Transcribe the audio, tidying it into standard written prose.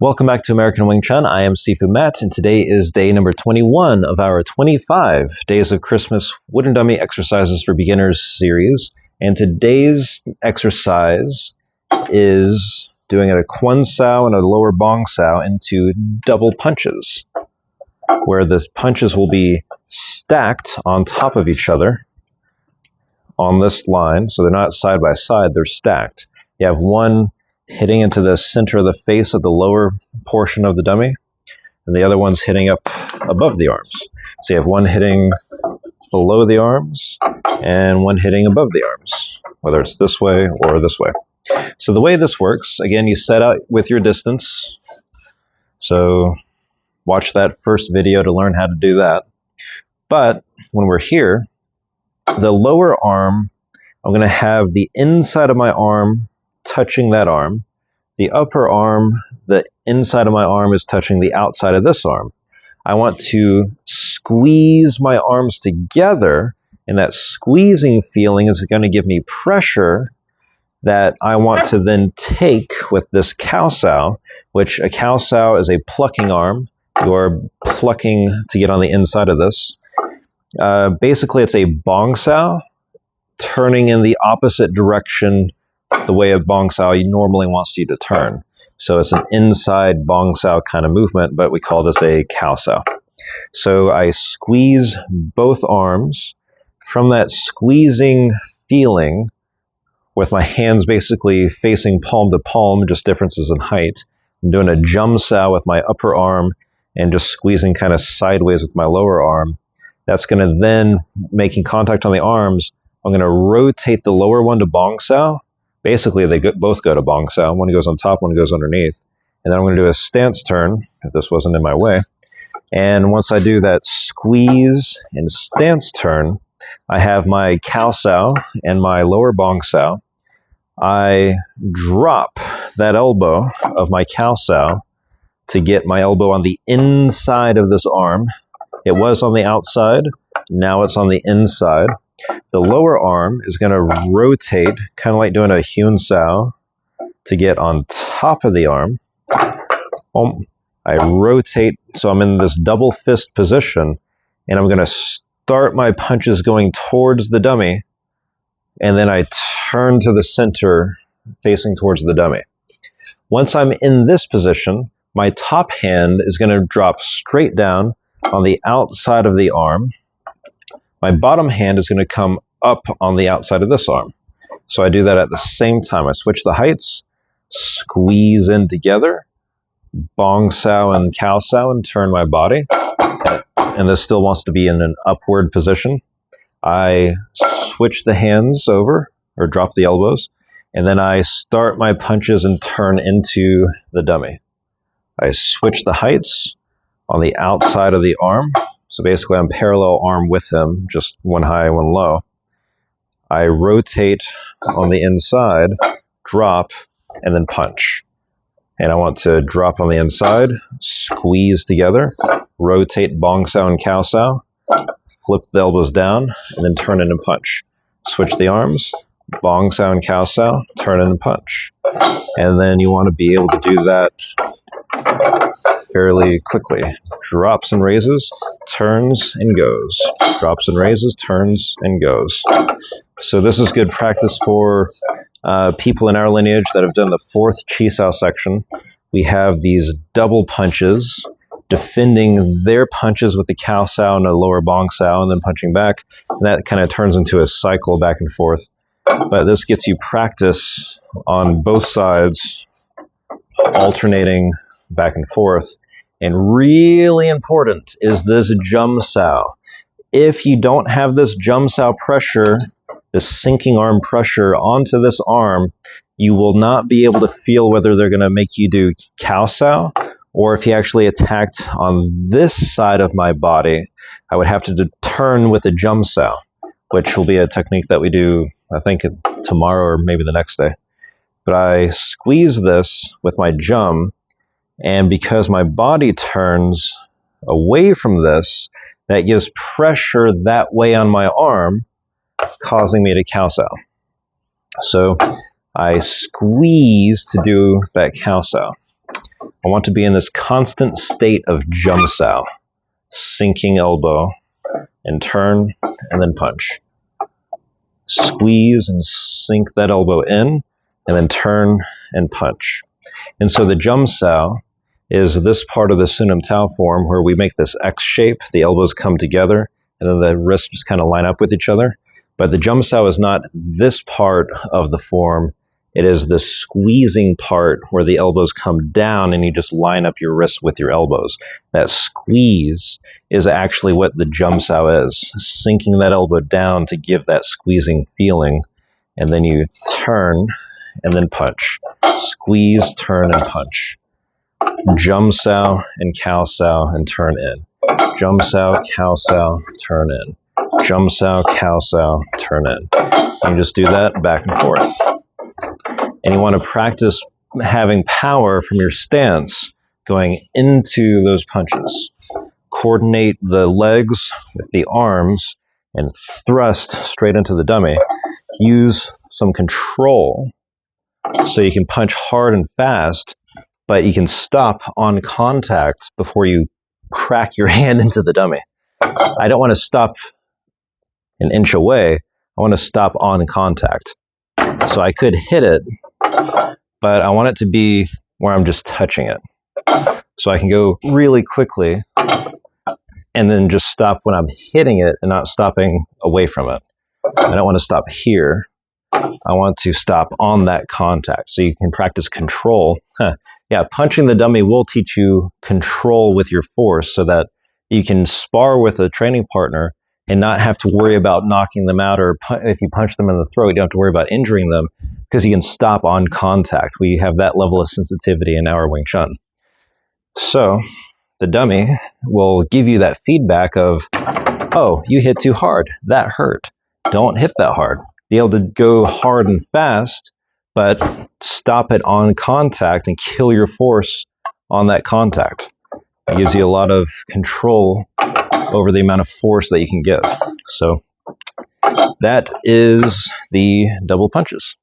Welcome back to American Wing Chun. I am Sifu Matt, and today is day number 21 of our 25 Days of Christmas Wooden Dummy Exercises for Beginners series. And today's exercise is doing a Kau-Sau and a lower Bong-Sau into double punches, where the punches will be stacked on top of each other on this line. So they're not side by side, they're stacked. You have one hitting into the center of the face of the lower portion of the dummy, and the other one's hitting up above the arms. So you have one hitting below the arms and one hitting above the arms, whether it's this way or this way. So the way this works, again, you set out with your distance. So watch that first video to learn how to do that. But when we're here, the lower arm, I'm going to have the inside of my arm touching that arm. The upper arm, the inside of my arm is touching the outside of this arm. I want to squeeze my arms together, and that squeezing feeling is going to give me pressure that I want to then take with this Kau-Sau, which a Kau-Sau is a plucking arm. You are plucking to get on the inside of this. Basically, it's a Bong-Sau turning in the opposite direction the way a Bong-Sau normally wants you to turn. So it's an inside Bong-Sau kind of movement, but we call this a Kau-Sau. So I squeeze both arms. From that squeezing feeling, with my hands basically facing palm to palm, just differences in height, I'm doing a Jum-Sau with my upper arm and just squeezing kind of sideways with my lower arm. That's going to then, making contact on the arms, I'm going to rotate the lower one to Bong-Sau. Basically, they both go to Bong-Sau. One goes on top, one goes underneath. And then I'm going to do a stance turn, if this wasn't in my way. And once I do that squeeze and stance turn, I have my Kau-Sau and my lower Bong-Sau. I drop that elbow of my Kau-Sau to get my elbow on the inside of this arm. It was on the outside, now it's on the inside. The lower arm is going to rotate, kind of like doing a Jum-Sau, to get on top of the arm. I rotate, so I'm in this double fist position, and I'm going to start my punches going towards the dummy, and then I turn to the center, facing towards the dummy. Once I'm in this position, my top hand is going to drop straight down on the outside of the arm. My bottom hand is going to come up on the outside of this arm. So I do that at the same time. I switch the heights, squeeze in together, Bong-Sau and Kau-Sau, and turn my body. And this still wants to be in an upward position. I switch the hands over, or drop the elbows, and then I start my punches and turn into the dummy. I switch the heights on the outside of the arm. So basically, I'm parallel arm with him, just one high, one low. I rotate on the inside, drop, and then punch. And I want to drop on the inside, squeeze together, rotate Bong-Sau and Kau-Sau, flip the elbows down, and then turn in and punch. Switch the arms, Bong-Sau and Kau-Sau, turn in and punch. And then you want to be able to do that fairly quickly. Drops and raises, turns and goes. Drops and raises, turns and goes. So this is good practice for people in our lineage that have done the 4th Chi-Sau section. We have these double punches, defending their punches with the Kau-Sau and a lower Bong-Sau, and then punching back. And that kind of turns into a cycle back and forth. But this gets you practice on both sides, alternating back and forth. And really important is this Jum-Sau. If you don't have this Jum-Sau pressure, this sinking arm pressure onto this arm, you will not be able to feel whether they're going to make you do Kau-Sau, or if you actually attacked on this side of my body, I would have to turn with a Jum-Sau, which will be a technique that we do, I think, tomorrow or maybe the next day. But I squeeze this with my Jum, and because my body turns away from this, that gives pressure that way on my arm, causing me to Kau-Sau. So I squeeze to do that Kau-Sau. I want to be in this constant state of Jum-Sau, sinking elbow, and turn, and then punch. Squeeze and sink that elbow in, and then turn and punch. And so the Jum-Sau is this part of the Sunam Tao form where we make this X shape, the elbows come together, and then the wrists just kind of line up with each other. But the Jum-Sau is not this part of the form. It is the squeezing part where the elbows come down and you just line up your wrists with your elbows. That squeeze is actually what the Jum-Sau is, sinking that elbow down to give that squeezing feeling. And then you turn and then punch. Squeeze, turn, and punch. Jum-Sau and Kau-Sau and turn in. Jum-Sau, Kau-Sau, turn in. Jum-Sau, Kau-Sau, turn in. You just do that back and forth. And you want to practice having power from your stance going into those punches. Coordinate the legs with the arms and thrust straight into the dummy. Use some control so you can punch hard and fast, but you can stop on contact before you crack your hand into the dummy. I don't want to stop an inch away. I want to stop on contact. So I could hit it, but I want it to be where I'm just touching it. So I can go really quickly and then just stop when I'm hitting it and not stopping away from it. I don't want to stop here. I want to stop on that contact. So you can practice control. Yeah, punching the dummy will teach you control with your force so that you can spar with a training partner and not have to worry about knocking them out, or if you punch them in the throat, you don't have to worry about injuring them because you can stop on contact. We have that level of sensitivity in our Wing Chun. So the dummy will give you that feedback of, oh, you hit too hard. That hurt. Don't hit that hard. Be able to go hard and fast, but stop it on contact and kill your force on that contact. It gives you a lot of control over the amount of force that you can give. So that is the double punches.